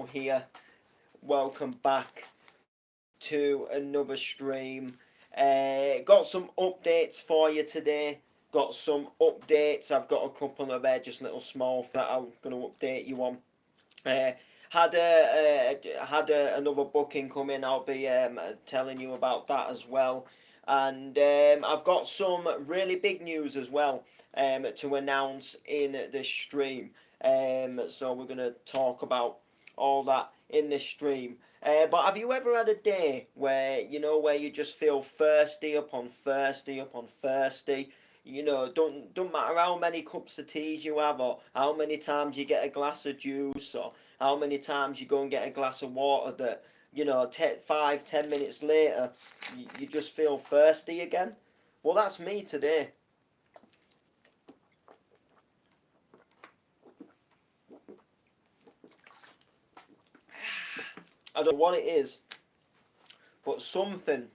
here. Welcome back to another stream. Got some updates for you today. Got some updates. I've got a couple of just little small that I'm going to update you on. Uh, another booking coming. I'll be telling you about that as well. And I've got some really big news as well to announce in the stream. So we're going to talk about all that in this stream. But have you ever had a day where where you just feel thirsty upon thirsty upon thirsty? Don't matter how many cups of teas you have, or how many times you get a glass of juice, or how many times you go and get a glass of water that 5-10 minutes later you just feel thirsty again. Well, that's me today. I don't know what it is, but something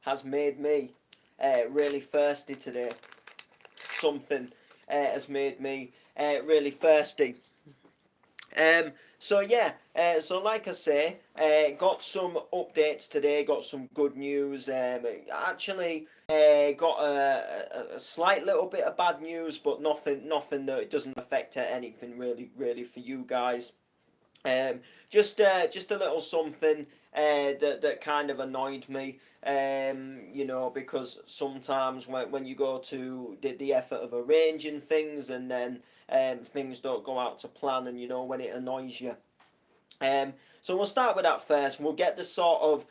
has made me really thirsty today. Something has made me really thirsty. So yeah, so like I say, got some updates today, got some good news. Actually, got a slight little bit of bad news, but nothing that it doesn't affect anything really for you guys. Just a little something that kind of annoyed me. Because sometimes when you go to the effort of arranging things and then things don't go out to plan, and when it annoys you. So we'll start with that first. We'll get the sort of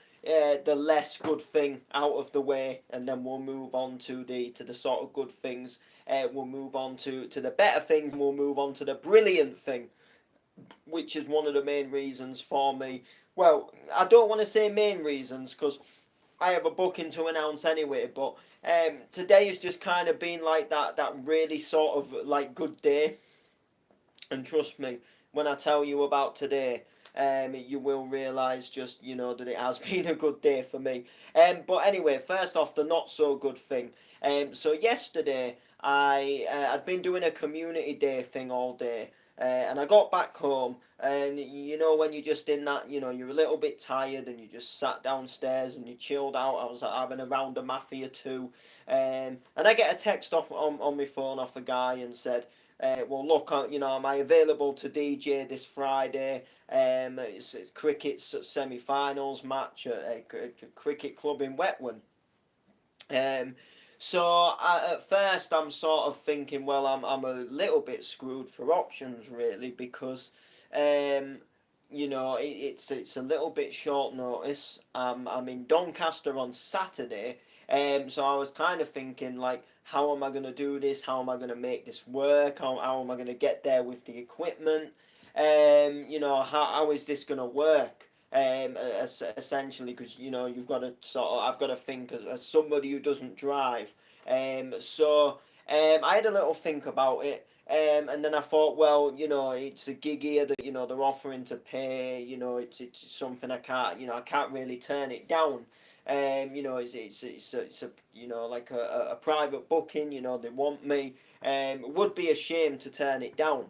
the less good thing out of the way, and then we'll move on to the sort of good things. We'll move on to the better things, and we'll move on to the brilliant thing, which is one of the main reasons for me. Well, I don't want to say main reasons because I have a booking to announce anyway, but today has just kind of been like that really sort of like good day. And trust me, when I tell you about today, you will realise just, that it has been a good day for me. But anyway, first off, the not so good thing. So yesterday, I'd been doing a community day thing all day. And I got back home, and when you're just in that, you're a little bit tired, and you just sat downstairs and you chilled out. I was having a round of Matthew or two, and I get a text off on my phone off a guy and said, well, look, am I available to DJ this Friday? It's cricket's semi-finals match at a cricket club in Wetwin. At first I'm sort of thinking, well, I'm a little bit screwed for options really, because it's a little bit short notice. I'm in Doncaster on Saturday, so I was kind of thinking, like, how am I going to do this? How am I going to make this work? How am I going to get there with the equipment? How is this going to work? Essentially, because you've got to I've got to think as somebody who doesn't drive. I had a little think about it. And then I thought, well, it's a gig here that they're offering to pay. It's something I can't really turn it down. It's a like a private booking. They want me. It would be a shame to turn it down.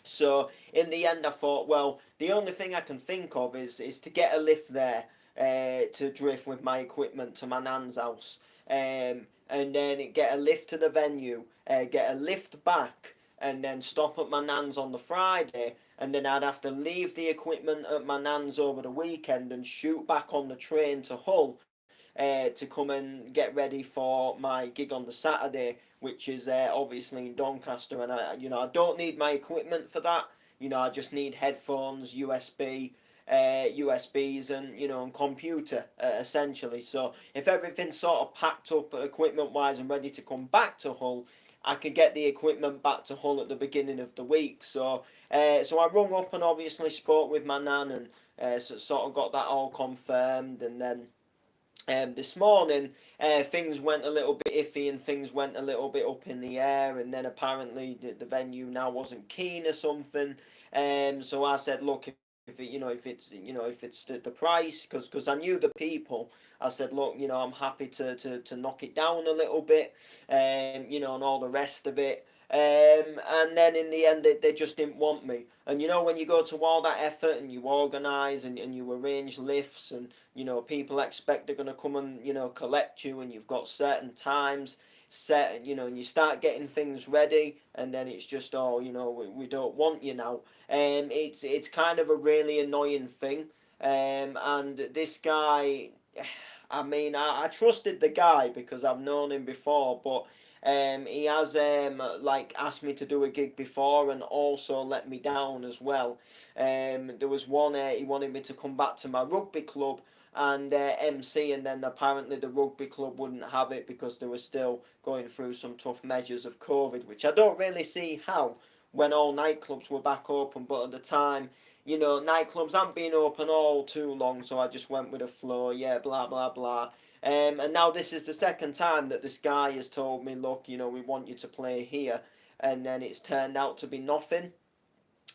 So in the end, I thought, well, the only thing I can think of is to get a lift there to drift with my equipment to my nan's house, and then get a lift to the venue, get a lift back, and then stop at my nan's on the Friday, and then I'd have to leave the equipment at my nan's over the weekend and shoot back on the train to Hull to come and get ready for my gig on the Saturday, which is obviously in Doncaster. And I don't need my equipment for that. I just need headphones, USBs, and computer essentially. So if everything's sort of packed up equipment wise and ready to come back to Hull, I can get the equipment back to Hull at the beginning of the week. So I rung up and obviously spoke with my nan, and sort of got that all confirmed. And then this morning, things went a little bit iffy, and things went a little bit up in the air, and then apparently the venue now wasn't keen or something. So I said, look, if it's the price, because I knew the people. I said, look, I'm happy to knock it down a little bit, and all the rest of it. And then in the end, they just didn't want me. And you know, when you go to all that effort and you organise and you arrange lifts and, you know, people expect they're going to come and, you know, collect you, and you've got certain times set, you know, and you start getting things ready, and then it's just, oh, you know, we don't want you now. It's kind of a really annoying thing. And this guy, I mean, I trusted the guy because I've known him before, but he has like asked me to do a gig before and also let me down as well. There was one, he wanted me to come back to my rugby club and MC, and then apparently the rugby club wouldn't have it because they were still going through some tough measures of COVID, which I don't really see how when all nightclubs were back open, but at the time, you know, nightclubs haven't been open all too long, so I just went with the flow, yeah, blah, blah, blah. And now this is the second time that this guy has told me, look, you know, we want you to play here, and then it's turned out to be nothing.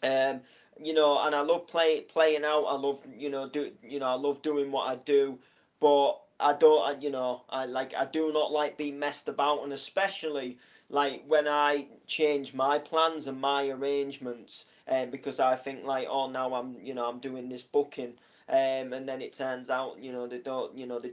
Um, you know, and I love playing out. I love, I love doing what I do, but I don't, you know, I do not like being messed about, and especially like when I change my plans and my arrangements, because I think like, oh, now I'm doing this booking. And then it turns out, they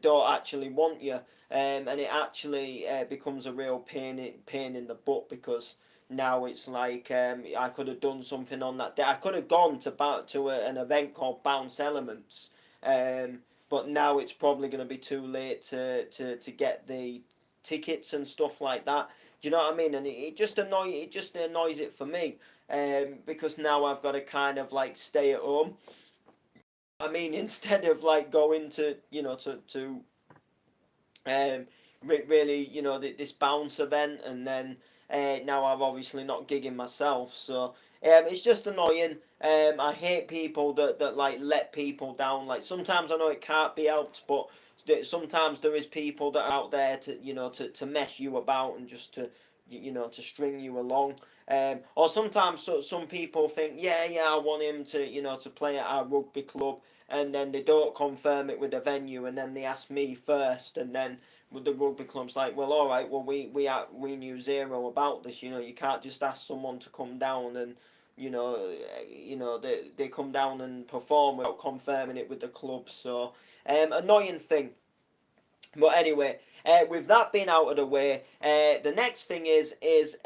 don't actually want you, and it actually becomes a real pain in the butt because now it's like I could have done something on that day. I could have gone an event called Bounce Elements, but now it's probably going to be too late to get the tickets and stuff like that. Do you know what I mean? And it just annoys it for me, because now I've got to kind of like stay at home. I mean, instead of like going to um, really, this bounce event, and then now I'm obviously not gigging myself, so it's just annoying. I hate people that like let people down. Like sometimes I know it can't be helped, but sometimes there is people that are out there to mess you about and just to string you along. Or sometimes some people think, yeah, I want him to play at our rugby club, and then they don't confirm it with the venue, and then they ask me first, and then with the rugby club's like, well, all right, well, we knew zero about this. You can't just ask someone to come down and they come down and perform without confirming it with the club. So annoying thing. But anyway, with that being out of the way, the next thing is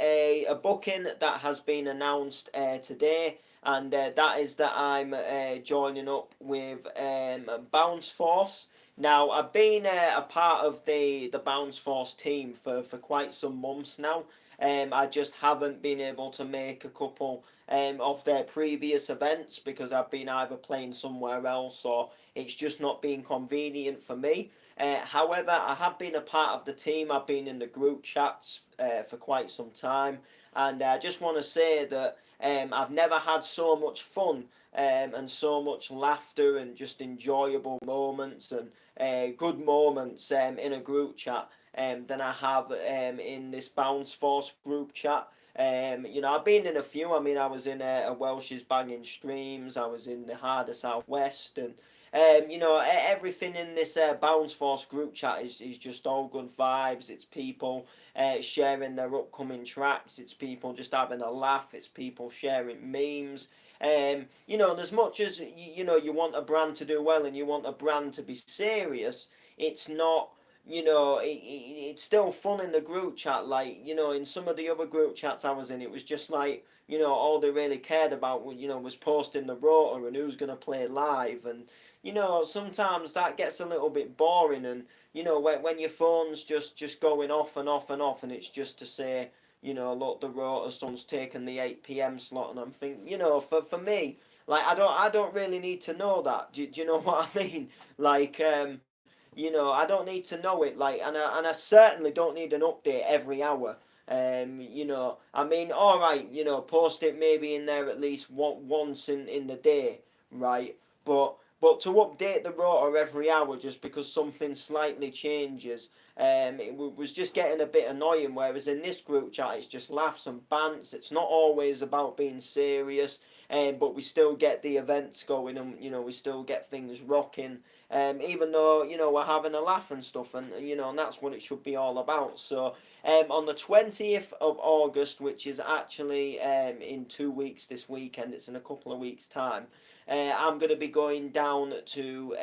a booking that has been announced today, and that is that I'm joining up with Bounce Force. Now, I've been a part of the Bounce Force team for quite some months now. I just haven't been able to make a couple of their previous events because I've been either playing somewhere else or it's just not been convenient for me. However, I have been a part of the team. I've been in the group chats for quite some time, and I just want to say that I've never had so much fun and so much laughter and just enjoyable moments and good moments in a group chat than I have in this Bounce Force group chat. I've been in a few. I mean, I was in a Welsh's Banging Streams. I was in the Harder Southwest, and everything in this Bounce Force group chat is just all good vibes. It's people sharing their upcoming tracks. It's people just having a laugh. It's people sharing memes. And as much as you want a brand to do well and you want a brand to be serious, it's not. It's still fun in the group chat. Like, in some of the other group chats I was in, it was just like, all they really cared about, was posting the rotor and who's going to play live. And, sometimes that gets a little bit boring. And, when your phone's just going off and off and off, and it's just to say, look, the rotor son's taken the 8 p.m. slot. And I'm thinking, for me, like, I don't really need to know that. Do you know what I mean? Like, I don't need to know it, like, and I certainly don't need an update every hour. I mean, all right, post it maybe in there at least once in the day, right? But to update the rotor every hour just because something slightly changes, was just getting a bit annoying. Whereas in this group chat, it's just laughs and bants. It's not always about being serious. but we still get the events going, and we still get things rocking. Even though we're having a laugh and stuff, and that's what it should be all about. So on the 20th of August, which is actually in 2 weeks this weekend, it's in a couple of weeks' time, I'm going to be going down to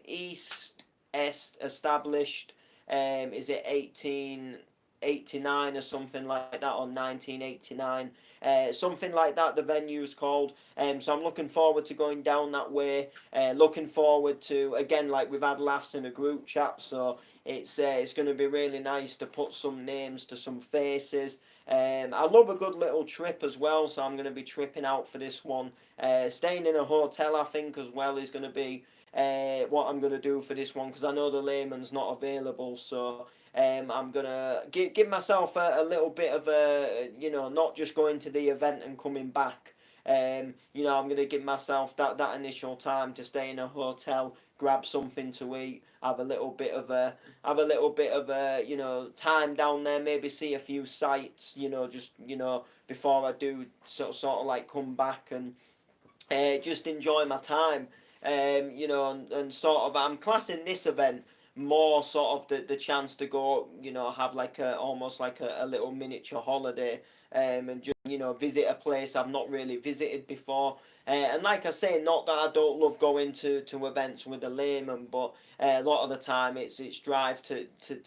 East Est Established. Is it 1889 or something like that, or 1989? Something like that, the venue's called. So I'm looking forward to going down that way. Looking forward to, again, like we've had laughs in a group chat, so it's going to be really nice to put some names to some faces. I love a good little trip as well, so I'm going to be tripping out for this one. Staying in a hotel, I think, as well, is going to be what I'm going to do for this one, because I know the layman's not available, so I'm going to give myself a little bit of not just going to the event and coming back. I'm going to give myself that initial time to stay in a hotel, grab something to eat, have a little bit of time down there, maybe see a few sights, just before I do sort of like come back and just enjoy my time. And sort of I'm classing this event more sort of the chance to go, have like almost like a little miniature holiday, and just visit a place I've not really visited before. And like I say, not that I don't love going to events with a layman, but a lot of the time it's drive to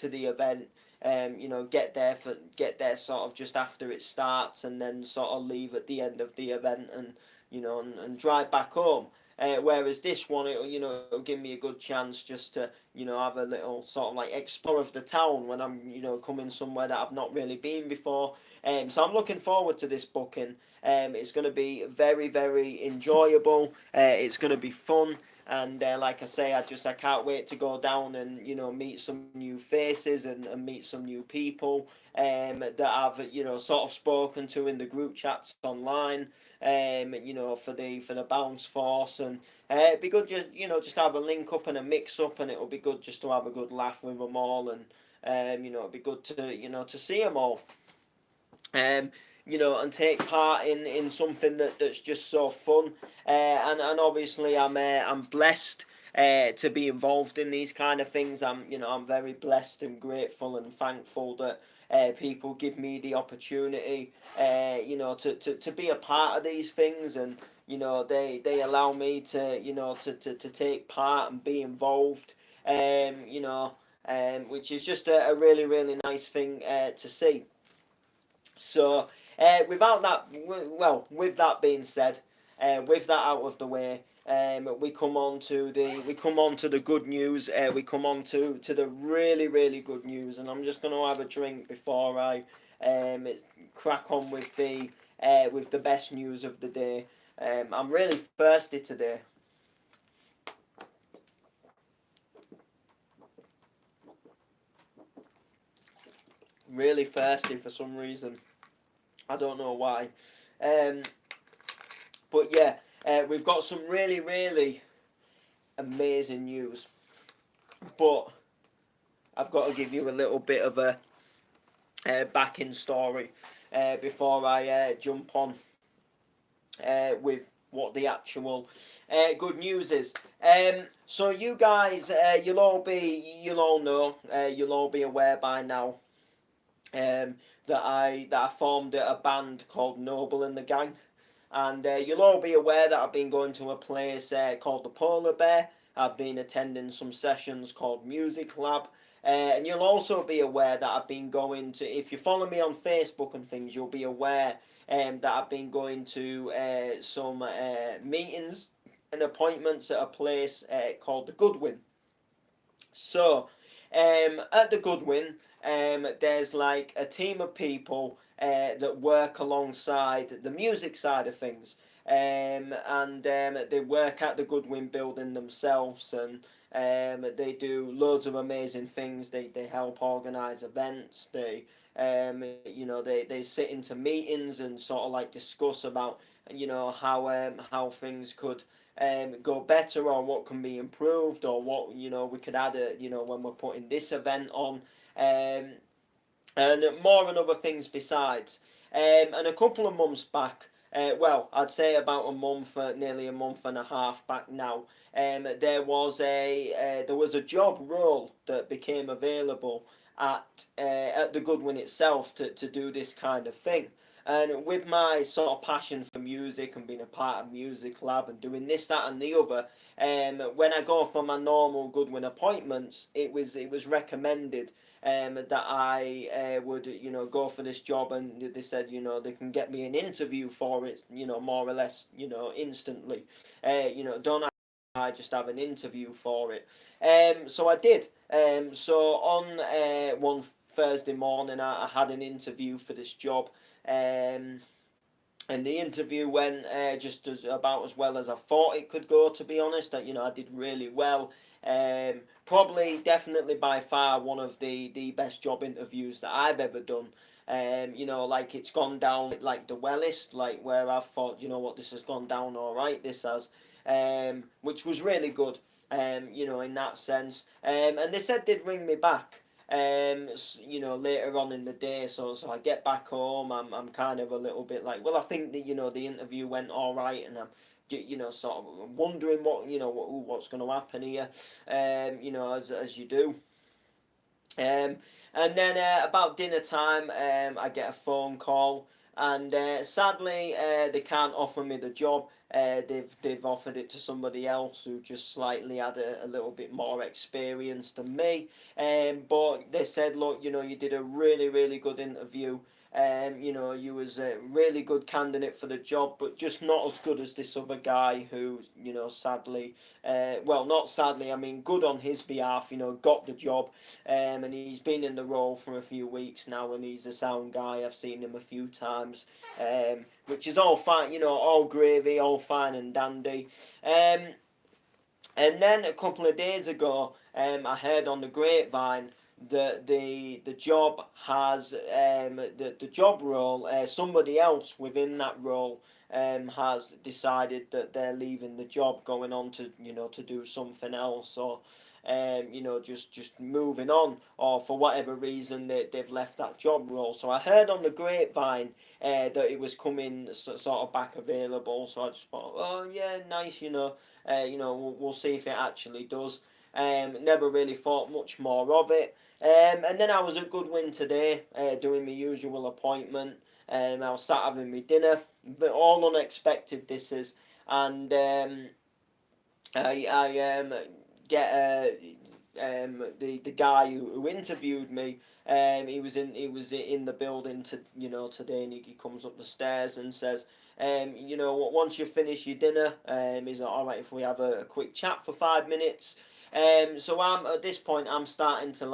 the event. Get there sort of just after it starts, and then sort of leave at the end of the event, and and drive back home. Whereas this one, it'll give me a good chance just to, have a little sort of like explore of the town when I'm, coming somewhere that I've not really been before. So I'm looking forward to this booking. It's going to be very, very enjoyable. It's going to be fun. And like I say, I can't wait to go down and meet some new faces, and meet some new people that I've sort of spoken to in the group chats online. For the bounce force, and it'd be good just have a link up and a mix up, and it'll be good just to have a good laugh with them all, and it'd be good to see them all. And take part in something that's just so fun. And obviously I'm blessed to be involved in these kind of things. I'm very blessed and grateful and thankful that people give me the opportunity, to be a part of these things, and they allow me to take part and be involved. Which is just a really, really nice thing to see. So, with that being said, with that out of the way, we come on to the good news. We come on to the really, really good news, and I'm just going to have a drink before I crack on with the best news of the day. I'm really thirsty today. Really thirsty for some reason. I don't know why. Um, but yeah, we've got some really, really amazing news. But I've got to give you a little bit of a backing story before I jump on with what the actual good news is. So you guys, you'll all know, you'll all be aware by now, that I formed a band called Noble and the Gang, and you'll all be aware that I've been going to a place called the Polar Bear. I've been attending some sessions called Music Lab. And you'll also be aware that I've been going to, if you follow me on Facebook and things, you'll be aware that I've been going to some meetings and appointments at a place called the Goodwin. So, at the Goodwin, there's like a team of people that work alongside the music side of things. And they work at the Goodwin building themselves, and they do loads of amazing things. They help organise events. They sit into meetings and sort of like discuss about how things could go better, or what can be improved, or what we could add when we're putting this event on, and more and other things besides. And a couple of months back, well, I'd say about a month, nearly a month and a half back now. There was a job role that became available at the Goodwin itself to do this kind of thing. And with my sort of passion for music and being a part of Music Lab and doing this, that, and the other, when I go for my normal Goodwin appointments, it was recommended that I would, go for this job, and they said, they can get me an interview for it, more or less, instantly. Don't I just have an interview for it? So I did. So on one Thursday morning, I had an interview for this job. Um, and the interview went just about as well as I thought it could go. To be honest, that I did really well. Probably, definitely, by far one of the best job interviews that I've ever done. Like it's gone down like the wellest, like where I thought, what, this has gone down all right. This has, which was really good. In that sense. And they said they'd ring me back later on in the day. So I get back home. I'm kind of a little bit like, well, I think that the interview went all right, and I'm sort of wondering what's going to happen here. As you do. And then about dinner time, I get a phone call, and sadly, they can't offer me the job. They've offered it to somebody else who just slightly had a little bit more experience than me. But they said, look, you did a really, really good interview. You was a really good candidate for the job, but just not as good as this other guy who, sadly, well, not sadly, I mean, good on his behalf, got the job, and he's been in the role for a few weeks now, and he's a sound guy. I've seen him a few times, which is all fine, all gravy, all fine and dandy. And then a couple of days ago, I heard on the grapevine that the job has the job role. Somebody else within that role has decided that they're leaving the job, going on to to do something else, or just moving on, or for whatever reason they've left that job role. So I heard on the grapevine that it was coming sort of back available. So I just thought, oh yeah, nice, we'll see if it actually does. Never really thought much more of it. And then I was at Goodwin today, doing my usual appointment. I was sat having my dinner, but all unexpected this is, and I get the guy who interviewed me. He was in the building today, and he comes up the stairs and says, once you finish your dinner, is it all right if we have a quick chat for 5 minutes? So I'm at this point, I'm starting to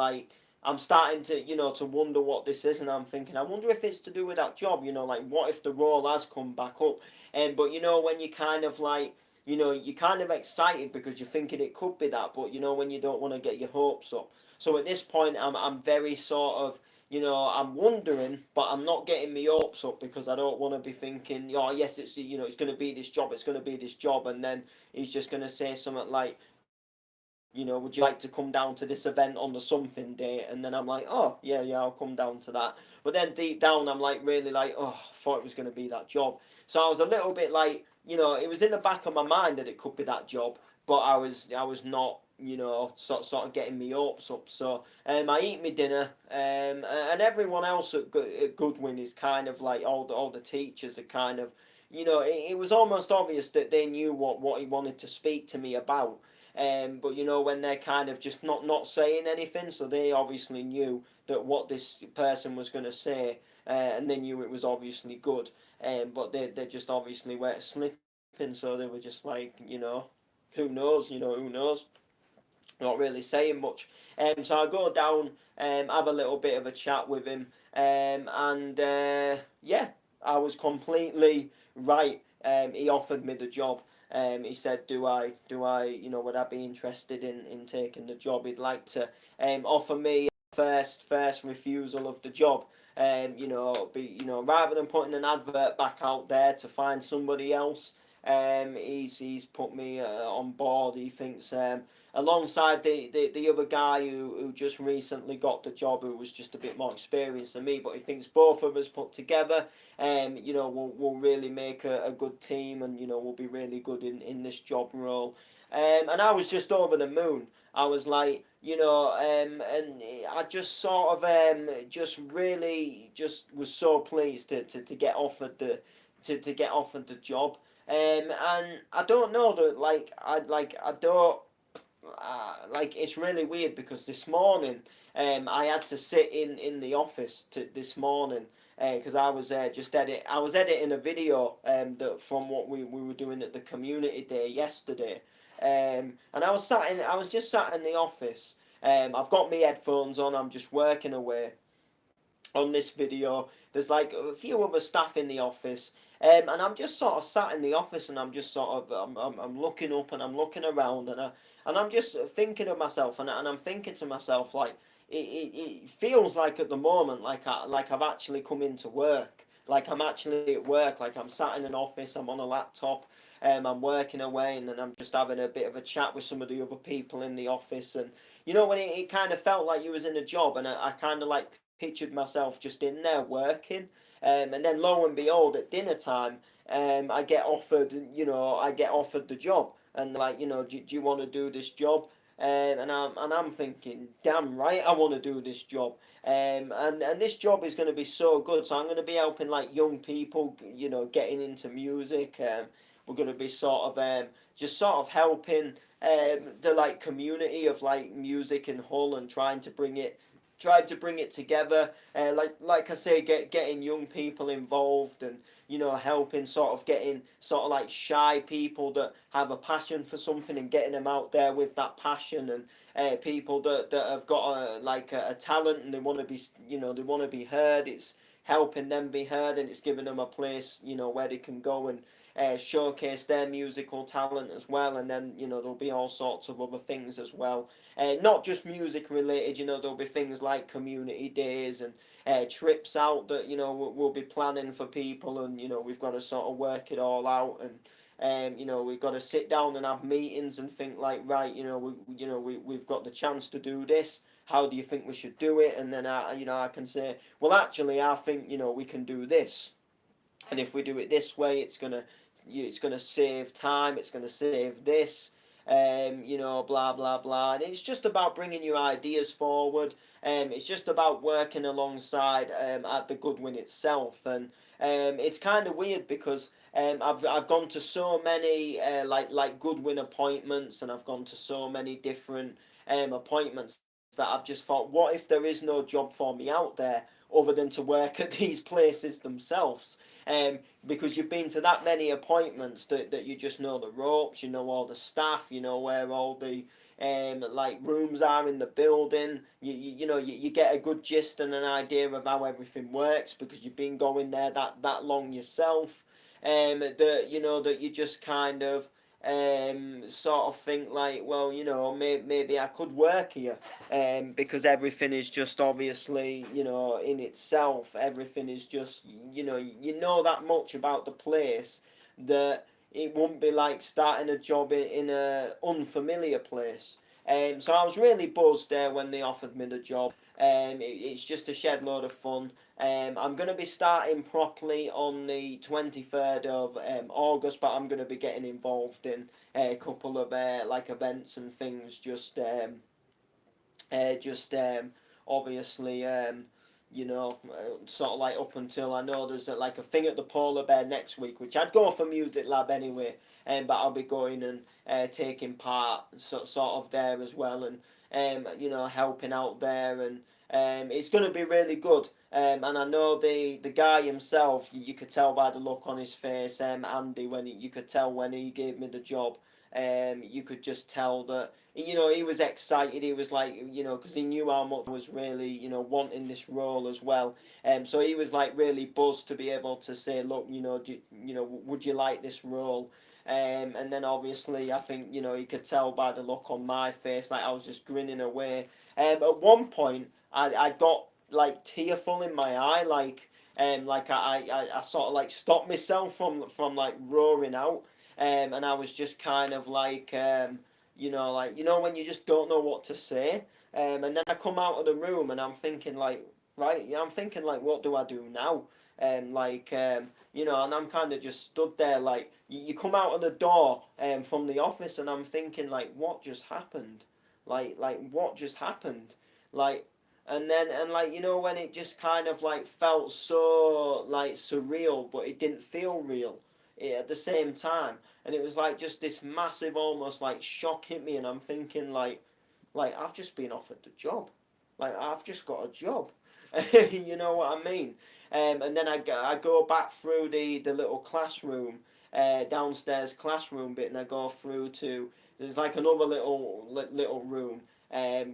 to wonder what this is, and I'm thinking, I wonder if it's to do with that job. Like, what if the role has come back up? But when you kind of like, you're kind of excited because you're thinking it could be that, but when you don't want to get your hopes up. So at this point, I'm very sort of, I'm wondering, but I'm not getting my hopes up, because I don't want to be thinking, oh yes, it's it's going to be this job, it's going to be this job, and then he's just going to say something like, would you like to come down to this event on the something day? And then I'm like, oh yeah, I'll come down to that. But then deep down, I'm like, really like, oh, I thought it was going to be that job. So I was a little bit like, it was in the back of my mind that it could be that job, but I was not, sort of getting me hopes up. So I eat my dinner, and everyone else at Goodwin is kind of like, all the teachers are kind of, it was almost obvious that they knew what he wanted to speak to me about. But when they're kind of just not saying anything, so they obviously knew that what this person was going to say, and they knew it was obviously good. But they just obviously were slipping, so they were just like, who knows, who knows, not really saying much. So I go down, have a little bit of a chat with him, and yeah, I was completely right. He offered me the job. He said, "Do I, would I be interested in taking the job?" He'd like to offer me first refusal of the job. Rather than putting an advert back out there to find somebody else, He's put me on board. He thinks alongside the other guy who just recently got the job, who was just a bit more experienced than me, but he thinks both of us put together, we'll really make a good team, and we'll be really good in this job role. And I was just over the moon. I was like, and I just sort of just really just was so pleased to get offered to get offered the job. And I don't know that I don't like it's really weird because this morning I had to sit in the office this morning because I was I was editing a video that from what we were doing at the community day yesterday, and I was just sat in the office. I've got my headphones on. I'm just working away on this video. There's like a few other staff in the office, and I'm just sort of sat in the office, and I'm just sort of I'm looking up and I'm looking around, and I'm just thinking of myself, and I'm thinking to myself like it feels like at the moment like I've actually come into work, like I'm actually at work, like I'm sat in an office, I'm on a laptop. I'm working away, and then I'm just having a bit of a chat with some of the other people in the office, and when it kind of felt like you was in a job, and I kind of like pictured myself just in there working, and then lo and behold, at dinner time, I get offered the job, and like, do you want to do this job? And I'm thinking, damn right, I want to do this job. And this job is going to be so good. So I'm going to be helping like young people, getting into music. We're going to be sort of just sort of helping the like community of like music in Hull, and trying to bring it together, like I say, getting young people involved, and helping sort of getting sort of like shy people that have a passion for something, and getting them out there with that passion, and people that have got a talent, and they want to be they want to be heard. It's helping them be heard, and it's giving them a place where they can go and showcase their musical talent as well. And then there'll be all sorts of other things as well, not just music related. There'll be things like community days and trips out that we'll be planning for people, and we've got to sort of work it all out, and we've got to sit down and have meetings and think like, right, we've got the chance to do this. How do you think we should do it? And then I can say, well, actually, I think we can do this, and if we do it this way, it's gonna save time. It's gonna save this. Blah blah blah. And it's just about bringing your ideas forward. It's just about working alongside at the Goodwin itself, and it's kind of weird because I've gone to so many like Goodwin appointments, and I've gone to so many different appointments that I've just thought, what if there is no job for me out there other than to work at these places themselves? Because you've been to that many appointments that you just know the ropes, all the staff, where all the like rooms are in the building. You get a good gist and an idea of how everything works because you've been going there that long yourself. That you just kind of sort of think like, well, maybe I could work here, because everything is just obviously, in itself, everything is just, that much about the place that it wouldn't be like starting a job in a unfamiliar place. So I was really buzzed there when they offered me the job. It's just a shed load of fun. I'm going to be starting properly on the 23rd of August, but I'm going to be getting involved in a couple of like events and things. Obviously, sort of like up until I know there's like a thing at the Polar Bear next week, which I'd go for Music Lab anyway, but I'll be going and taking part sort of there as well, and helping out there, and it's going to be really good. And I know the guy himself, you could tell by the look on his face, Andy, you could tell when he gave me the job. You could just tell that he was excited. He was like, because he knew how much I was really wanting this role as well. So he was like really buzzed to be able to say, look, would you like this role? And then obviously I think you could tell by the look on my face, like I was just grinning away. At one point I got like tearful in my eye, like I sort of like stopped myself from like roaring out. and I was just kind of like, when you just don't know what to say, and then I come out of the room and I'm thinking like, right, yeah, I'm thinking like, what do I do now? And I'm kind of just stood there like, you come out of the door from the office, and I'm thinking like, what just happened? Like what just happened? Like, and like, when it just kind of like felt so like surreal, but it didn't feel real at the same time, and it was like just this massive almost like shock hit me, and I'm thinking like I've just been offered the job, like I've just got a job. You know what I mean? And then I go back through the little classroom, downstairs classroom bit, and I go through to, there's like another little room,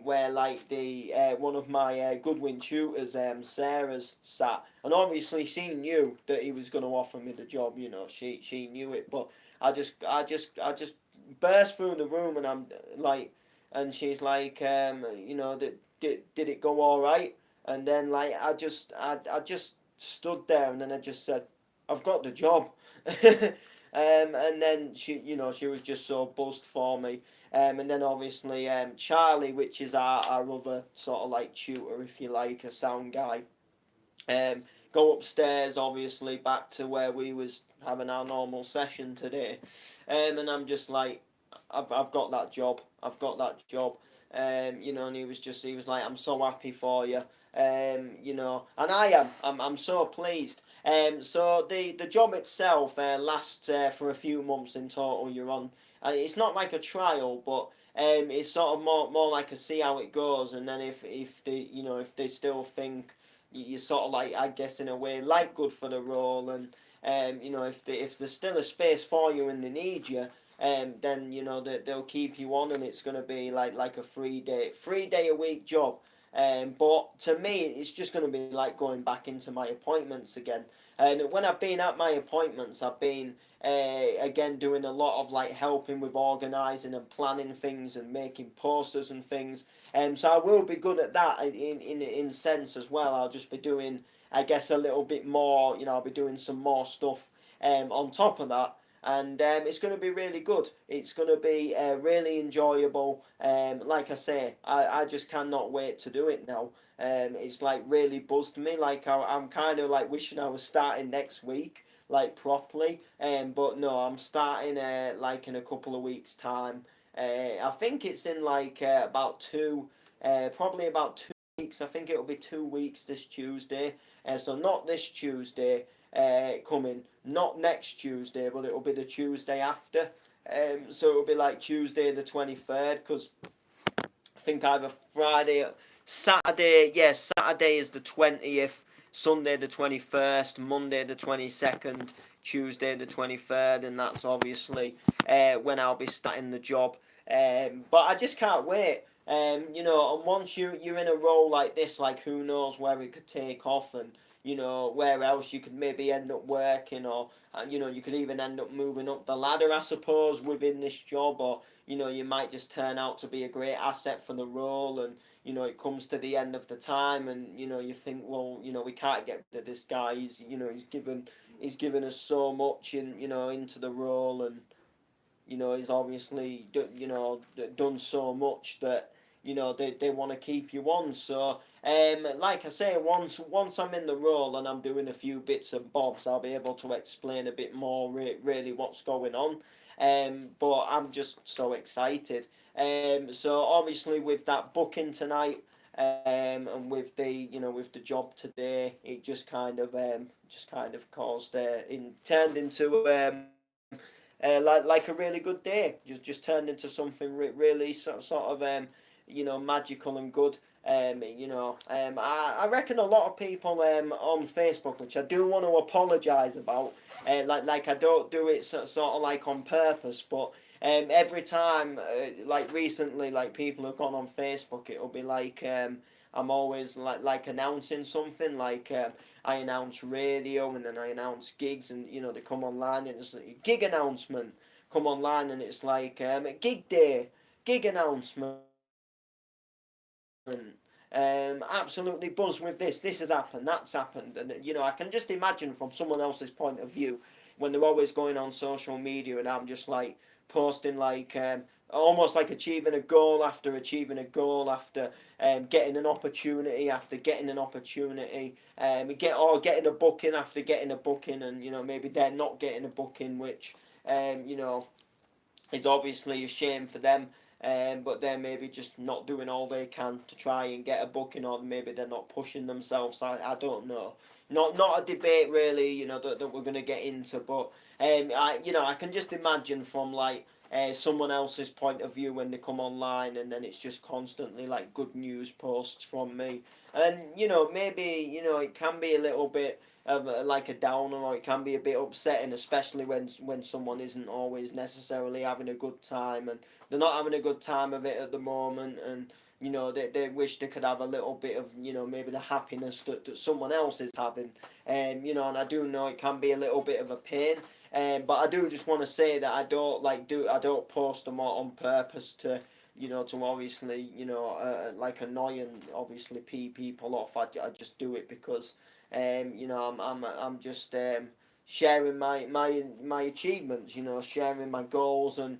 where like the one of my Goodwin tutors, Sarah's sat, and obviously she knew that he was going to offer me the job. She knew it, but I just burst through the room, and I'm like, and she's like, did it go all right? And then like I just stood there, and then I just said, I've got the job. And then she was just so buzzed for me. And then obviously Charlie, which is our other sort of like tutor, if you like, a sound guy, go upstairs, obviously back to where we was having our normal session today. And I'm just like, I've got that job. I've got that job. And he was like, I'm so happy for you. And I am. I'm so pleased. So the job itself lasts for a few months in total. You're on. It's not like a trial, but it's sort of more like a see how it goes. And then if they still think you sort of like, I guess in a way, like good for the role, and if there's still a space for you and they need you, then they'll keep you on, and it's gonna be like a 3 day a week job. But to me, it's just going to be like going back into my appointments again. And when I've been at my appointments, I've been again doing a lot of like helping with organising and planning things and making posters and things. So I will be good at that in sense as well. I'll just be doing, I guess, a little bit more. I'll be doing some more stuff on top of that, and it's going to be really good. It's going to be really enjoyable. Like I say, I just cannot wait to do it now. It's like really buzzed me. Like I'm kind of like wishing I was starting next week, like properly. But no, I'm starting like in a couple of weeks' time. I think it's in like probably about 2 weeks. I think it'll be 2 weeks this Tuesday. So not this Tuesday coming, not next Tuesday, but it'll be the Tuesday after. So it'll be like Tuesday the 23rd, because I think either Friday, Saturday, yes, Saturday is the 20th, Sunday the 21st, Monday the 22nd, Tuesday the 23rd, and that's obviously when I'll be starting the job. But I just can't wait. And once you're in a role like this, like who knows where it could take off, and where else you could maybe end up working, or you could even end up moving up the ladder, I suppose, within this job, or you might just turn out to be a great asset for the role, and it comes to the end of the time, and you think, well, we can't get rid of this guy. He's given us so much into the role, and he's obviously done so much that they want to keep you on. So like I say, once I'm in the role and I'm doing a few bits and bobs, I'll be able to explain a bit more really what's going on. But I'm just so excited. So obviously with that booking tonight, and with the job today, it just kind of caused turned into like a really good day. Just turned into something really sort of magical and good. I reckon a lot of people on Facebook, which I do want to apologise about, like I don't do it sort of like on purpose, but every time, like recently, like people have gone on Facebook, it'll be like I'm always like announcing something, like I announce radio, and then I announce gigs, and they come online, and it's a gig announcement, come online, and it's like gig day, gig announcement. Absolutely buzzed with this. This has happened. That's happened, and I can just imagine from someone else's point of view. when they're always going on social media, and I'm just like posting like almost like achieving a goal after achieving a goal after getting an opportunity after getting an opportunity, getting a booking after getting a booking, and maybe they're not getting a booking, which you know is obviously a shame for them. But they're maybe just not doing all they can to try and get a booking, or maybe they're not pushing themselves. I don't know. Not a debate really, that we're gonna get into. But I can just imagine from like someone else's point of view when they come online, and then it's just constantly like good news posts from me, and maybe it can be a little bit of like a downer, or it can be a bit upsetting, especially when someone isn't always necessarily having a good time, and they're not having a good time of it at the moment, and they wish they could have a little bit of maybe the happiness that someone else is having, and I do know it can be a little bit of a pain. But I do just want to say that I don't post them on purpose to to obviously like annoy and obviously pee people off. I just do it because I'm just sharing my achievements, sharing my goals, and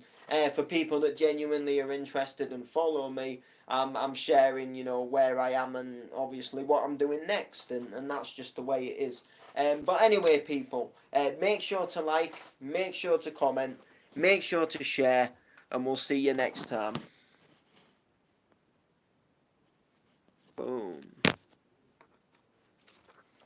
for people that genuinely are interested and follow me, I'm sharing where I am and obviously what I'm doing next, and that's just the way it is. But anyway, people, make sure to like, make sure to comment, make sure to share, and we'll see you next time.